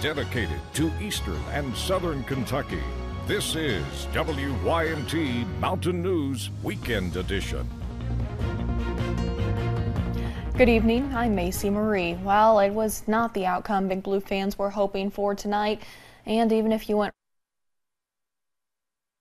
dedicated to Eastern and Southern Kentucky. This is WYMT Mountain News Weekend Edition. Good evening, I'm Macy Marie. Well, it was not the outcome Big Blue fans were hoping for tonight, and even if you went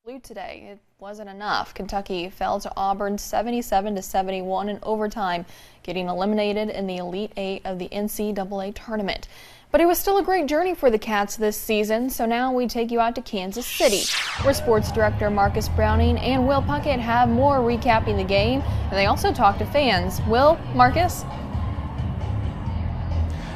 blue today, it wasn't enough. Kentucky fell to Auburn 77-71 in overtime, getting eliminated in the Elite Eight of the NCAA tournament. But it was still a great journey for the Cats this season, so now we take you out to Kansas City, where Sports Director Marcus Browning and Will Puckett have more recapping the game, and they also talk to fans. Will, Marcus?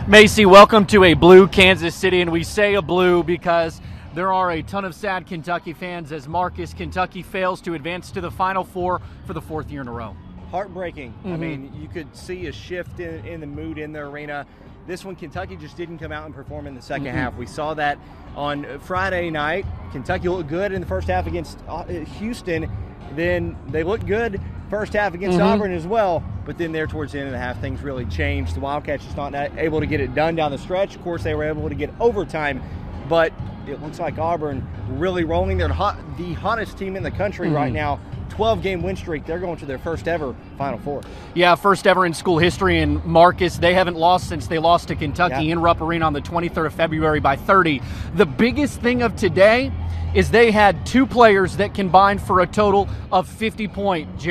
Macy, welcome to a blue Kansas City, and we say a blue because there are a ton of sad Kentucky fans as Marcus, Kentucky fails to advance to the Final Four for the fourth year in a row. Heartbreaking. I mean, you could see a shift in the mood in the arena. This one, Kentucky just didn't come out and perform in the second half. We saw that on Friday night. Kentucky looked good in the first half against Houston. Then they looked good first half against Auburn as well. But then there towards the end of the half, things really changed. The Wildcats just not able to get it done down the stretch. Of course, they were able to get overtime. But it looks like Auburn really rolling. They're the hottest team in the country right now. 12-game win streak. They're going to their first ever Final Four. Yeah, first ever in school history. And Marcus, they haven't lost since they lost to Kentucky in Rupp Arena on the 23rd of February by 30. The biggest thing of today is they had two players that combined for a total of 50 points.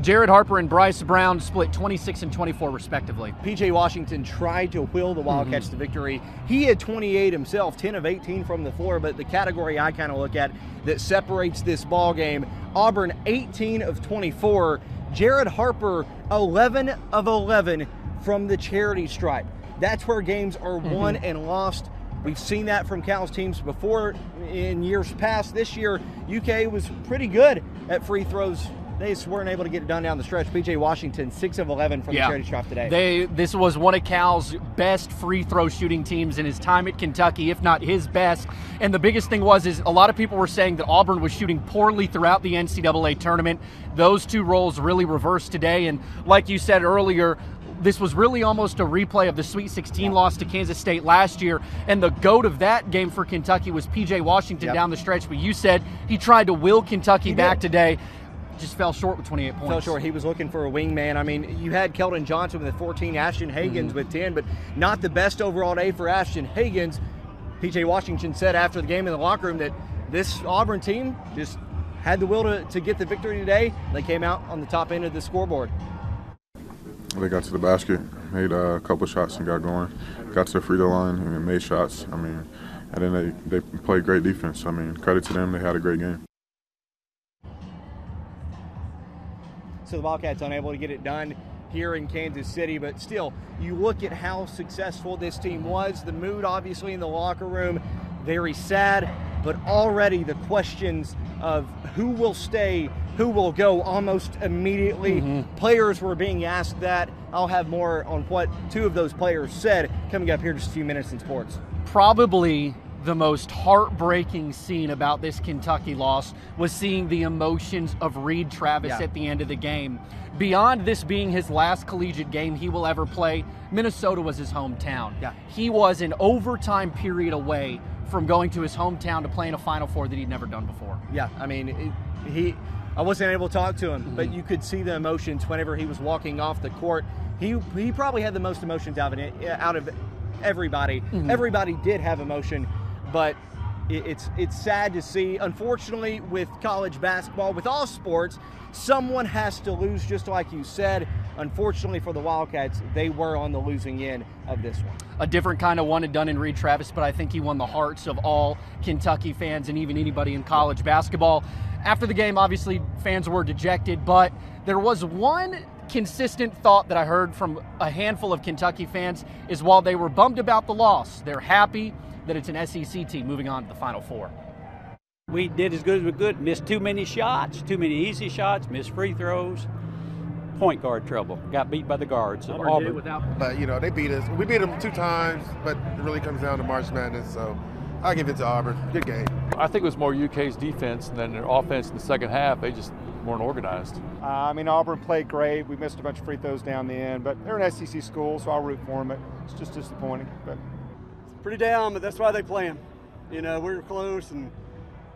Jared Harper and Bryce Brown split 26 and 24 respectively. PJ Washington tried to will the Wildcats to victory. He had 28 himself, 10 of 18 from the floor, but the category I kind of look at that separates this ball game, Auburn 18 of 24, Jared Harper 11 of 11 from the charity stripe. That's where games are won and lost. We've seen that from Cal's teams before in years past. This year, UK was pretty good at free throws. They just weren't able to get it done down the stretch. PJ Washington, 6 of 11 from the charity stripe today. This was one of Cal's best free throw shooting teams in his time at Kentucky, if not his best. And the biggest thing is a lot of people were saying that Auburn was shooting poorly throughout the NCAA tournament. Those two roles really reversed today. And like you said earlier, this was really almost a replay of the Sweet 16 loss to Kansas State last year, and the GOAT of that game for Kentucky was P.J. Washington down the stretch, but you said he tried to will Kentucky back today. Just fell short with 28 points. Fell short. He was looking for a wingman. I mean, you had Keldon Johnson with 14, Ashton Hagans with 10, but not the best overall day for Ashton Hagans. P.J. Washington said after the game in the locker room that this Auburn team just had the will to get the victory today. They came out on the top end of the scoreboard. They got to the basket, made a couple shots and got going. Got to the free throw line and made shots. I mean, and then they played great defense. I mean, credit to them. They had a great game. So the Wildcats unable to get it done here in Kansas City, but still, you look at how successful this team was. The mood, obviously, in the locker room, very sad, but already the questions of who will stay, who will go almost immediately. Players were being asked that. I'll have more on what two of those players said coming up here in just a few minutes in sports. Probably the most heartbreaking scene about this Kentucky loss was seeing the emotions of Reed Travis at the end of the game. Beyond this being his last collegiate game he will ever play, Minnesota was his hometown. He was an overtime period away from going to his hometown to play in a Final Four that he'd never done before. I mean, I wasn't able to talk to him, but you could see the emotions whenever he was walking off the court. He probably had the most emotions out of everybody. Everybody did have emotion, but it's sad to see. Unfortunately, with college basketball, with all sports, someone has to lose, just like you said. Unfortunately for the Wildcats, they were on the losing end of this one. A different kind of one and done in Reed Travis, but I think he won the hearts of all Kentucky fans and even anybody in college basketball. After the game, obviously, fans were dejected, but there was one consistent thought that I heard from a handful of Kentucky fans is while they were bummed about the loss, they're happy that it's an SEC team moving on to the Final Four. We did as good as we could. Missed too many shots, too many easy shots, missed free throws. Point guard trouble. Got beat by the guards. Auburn. But, you know, they beat us. We beat them 2 times, but it really comes down to March Madness, so I'll give it to Auburn. Good game. I think it was more UK's defense than their offense in the second half. They just weren't organized. I mean, Auburn played great. We missed a bunch of free throws down the end, but they're an SEC school, so I'll root for them. It's just disappointing. But Pretty down, but that's why they play them. You know, we were close and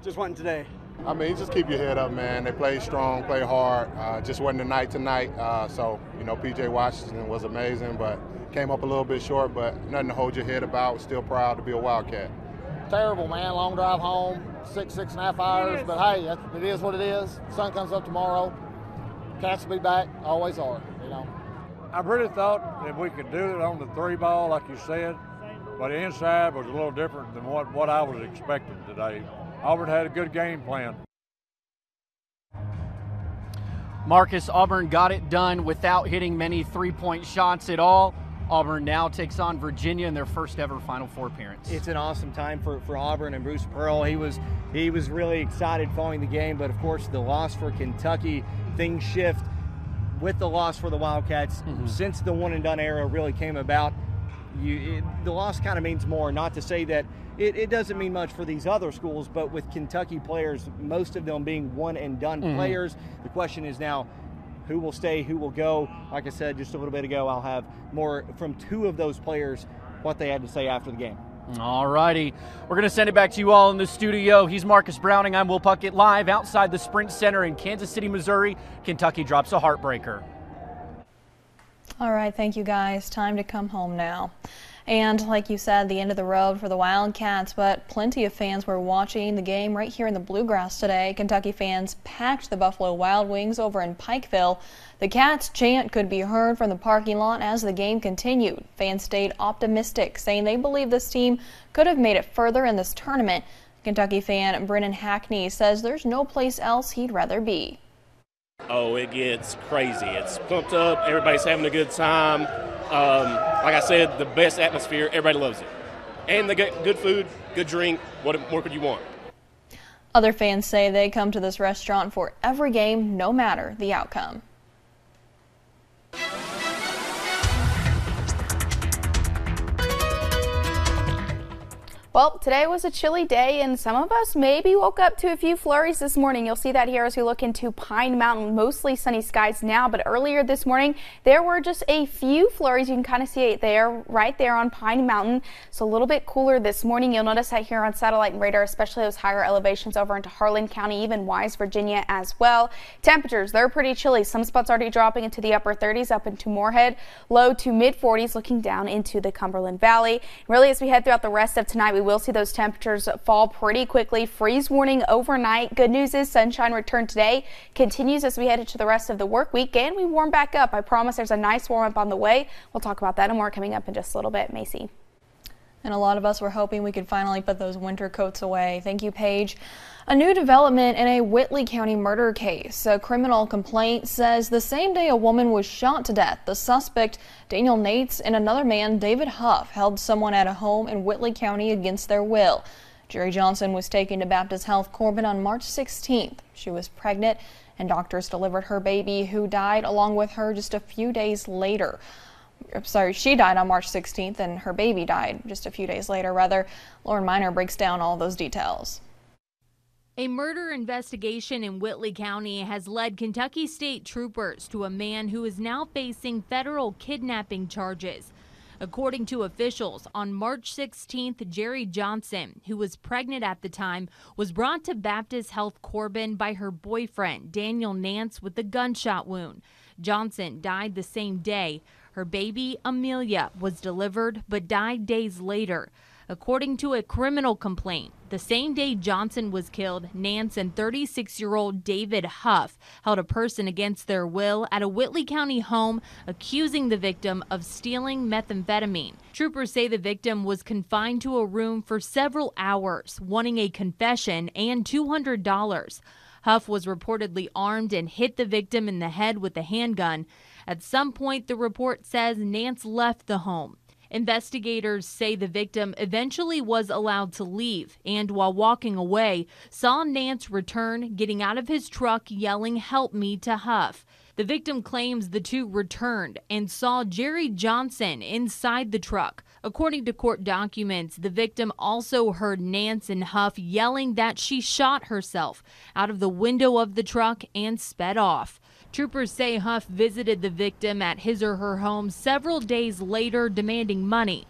just wasn't today. I mean, just keep your head up, man. They play strong, play hard. Just wasn't the night tonight. So, you know, P.J. Washington was amazing, but came up a little bit short, but nothing to hold your head about. Still proud to be a Wildcat. Terrible, man. Long drive home, 6.5 hours. But, hey, it is what it is. Sun comes up tomorrow. Cats will be back. Always are, you know. I really thought that we could do it on the 3-ball, like you said, but the inside was a little different than what I was expecting today. Auburn had a good game plan. Marcus, Auburn got it done without hitting many three-point shots at all. Auburn now takes on Virginia in their first ever Final Four appearance. It's an awesome time for Auburn and Bruce Pearl. He was really excited following the game, but of course the loss for Kentucky, things shift with the loss for the Wildcats. Since the one-and-done era really came about, the loss kind of means more. Not to say that it doesn't mean much for these other schools, but with Kentucky players, most of them being one-and-done players, the question is now, who will stay, who will go? Like I said just a little bit ago, I'll have more from 2 of those players, what they had to say after the game. All righty. We're going to send it back to you all in the studio. He's Marcus Browning. I'm Will Puckett, live outside the Sprint Center in Kansas City, Missouri. Kentucky drops a heartbreaker. All right, thank you guys. Time to come home now. And like you said, the end of the road for the Wildcats, but plenty of fans were watching the game right here in the Bluegrass today. Kentucky fans packed the Buffalo Wild Wings over in Pikeville. The Cats chant could be heard from the parking lot as the game continued. Fans stayed optimistic, saying they believe this team could have made it further in this tournament. Kentucky fan Brennan Hackney says there's no place else he'd rather be. Oh, it gets crazy. It's pumped up. Everybody's having a good time. Like I said, the best atmosphere. Everybody loves it. And they get good food, good drink. What more could you want? Other fans say they come to this restaurant for every game, no matter the outcome. Well, today was a chilly day, and some of us maybe woke up to a few flurries this morning. You'll see that here as we look into Pine Mountain. Mostly sunny skies now, but earlier this morning there were just a few flurries. You can kind of see it there, right there on Pine Mountain. So a little bit cooler this morning. You'll notice that here on satellite and radar, especially those higher elevations over into Harlan County, even Wise, Virginia as well. Temperatures, they're pretty chilly. Some spots already dropping into the upper 30s up into Moorhead. Low to mid 40s looking down into the Cumberland Valley. Really, as we head throughout the rest of tonight, we will see those temperatures fall pretty quickly. Freeze warning overnight. Good news is sunshine return today continues as we head into the rest of the work week, and we warm back up. I promise there's a nice warm up on the way. We'll talk about that and more coming up in just a little bit. Macy. And a lot of us were hoping we could finally put those winter coats away. Thank you, Paige. A new development in a Whitley County murder case. A criminal complaint says the same day a woman was shot to death, the suspect, Daniel Nates, and another man, David Huff, held someone at a home in Whitley County against their will. Jerry Johnson was taken to Baptist Health Corbin on March 16th. She was pregnant, and doctors delivered her baby, who died along with her just a few days later. She died on March 16th, and her baby died just a few days later, rather. Lauren Miner breaks down all those details. A murder investigation in Whitley County has led Kentucky State troopers to a man who is now facing federal kidnapping charges. According to officials, on March 16th, Jerry Johnson, who was pregnant at the time, was brought to Baptist Health Corbin by her boyfriend, Daniel Nance, with a gunshot wound. Johnson died the same day. Her baby, Amelia, was delivered but died days later. According to a criminal complaint, the same day Johnson was killed, Nance and 36-year-old David Huff held a person against their will at a Whitley County home, accusing the victim of stealing methamphetamine. Troopers say the victim was confined to a room for several hours, wanting a confession and $200. Huff was reportedly armed and hit the victim in the head with a handgun. At some point, the report says Nance left the home. Investigators say the victim eventually was allowed to leave and, while walking away, saw Nance return, getting out of his truck yelling, "Help me," to Huff. The victim claims the two returned and saw Jerry Johnson inside the truck. According to court documents, the victim also heard Nance and Huff yelling that she shot herself out of the window of the truck and sped off. Troopers say Huff visited the victim at his or her home several days later, demanding money.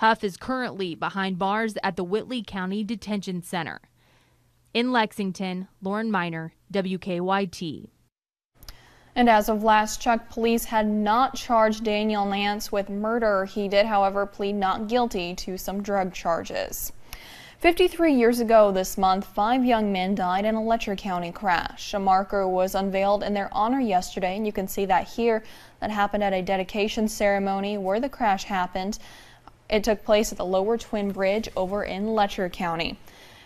Huff is currently behind bars at the Whitley County Detention Center. In Lexington, Lauren Miner, WKYT. And as of last check, police had not charged Daniel Nance with murder. He did, however, plead not guilty to some drug charges. 53 years ago this month, 5 young men died in a Letcher County crash. A marker was unveiled in their honor yesterday, and you can see that here. That happened at a dedication ceremony where the crash happened. It took place at the Lower Twin Bridge over in Letcher County.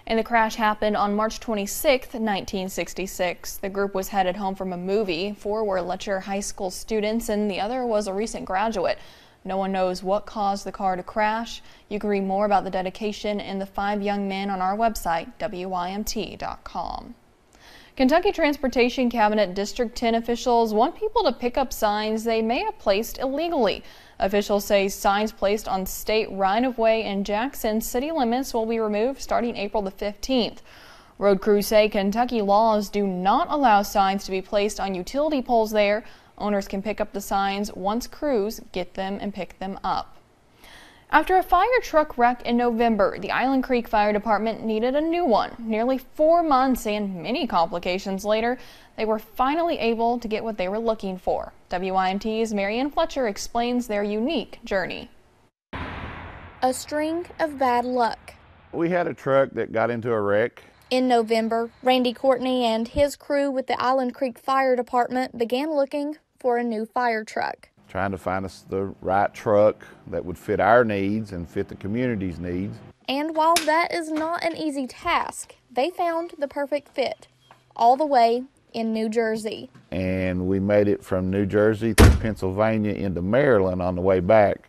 And the crash happened on March 26, 1966. The group was headed home from a movie. 4 were Letcher High School students, and the other was a recent graduate. No one knows what caused the car to crash. You can read more about the dedication and the 5 young men on our website, WYMT.com. Kentucky Transportation Cabinet District 10 officials want people to pick up signs they may have placed illegally. Officials say signs placed on state right-of-way in Jackson city limits will be removed starting April the 15th. Road crews say Kentucky laws do not allow signs to be placed on utility poles there. Owners can pick up the signs once crews get them and pick them up. After a fire truck wreck in November, the Island Creek Fire Department needed a new one. Nearly 4 months and many complications later, they were finally able to get what they were looking for. WYMT's Marianne Fletcher explains their unique journey. A string of bad luck. We had a truck that got into a wreck. In November, Randy Courtney and his crew with the Island Creek Fire Department began looking for a new fire truck. Trying to find us the right truck that would fit our needs and fit the community's needs. And while that is not an easy task, they found the perfect fit, all the way in New Jersey. And we made it from New Jersey through Pennsylvania into Maryland on the way back.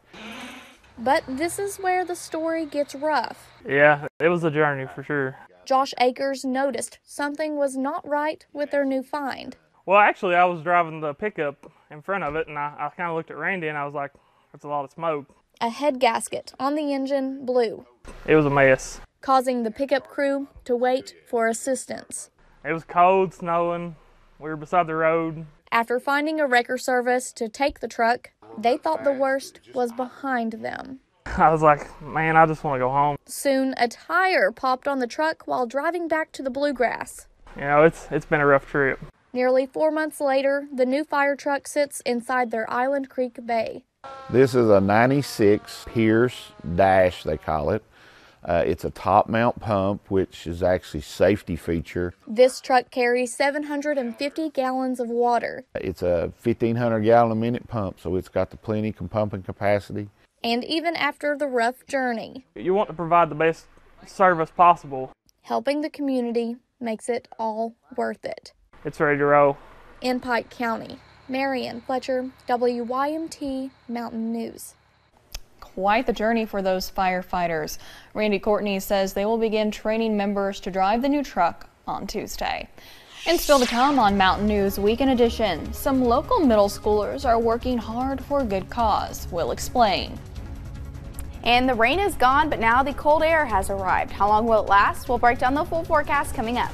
But this is where the story gets rough. Yeah, it was a journey for sure. Josh Akers noticed something was not right with their new find. Well, actually, I was driving the pickup in front of it, and I kind of looked at Randy, and I was like, that's a lot of smoke. A head gasket on the engine blew. It was a mess. Causing the pickup crew to wait for assistance. It was cold, snowing. We were beside the road. After finding a wrecker service to take the truck, they thought the worst was behind them. I was like, man, I just want to go home. Soon, a tire popped on the truck while driving back to the Bluegrass. You know, it's been a rough trip. Nearly 4 months later, the new fire truck sits inside their Island Creek Bay. This is a 96 Pierce Dash, they call it. It's a top mount pump, which is actually a safety feature. This truck carries 750 gallons of water. It's a 1,500 gallon a minute pump, so it's got the plenty pumping capacity. And even after the rough journey, you want to provide the best service possible. Helping the community makes it all worth it. It's ready to roll. In Pike County, Marianne Fletcher, WYMT Mountain News. Quite the journey for those firefighters. Randy Courtney says they will begin training members to drive the new truck on Tuesday. And still to come on Mountain News Weekend Edition, some local middle schoolers are working hard for a good cause. We'll explain. And the rain is gone, but now the cold air has arrived. How long will it last? We'll break down the full forecast coming up.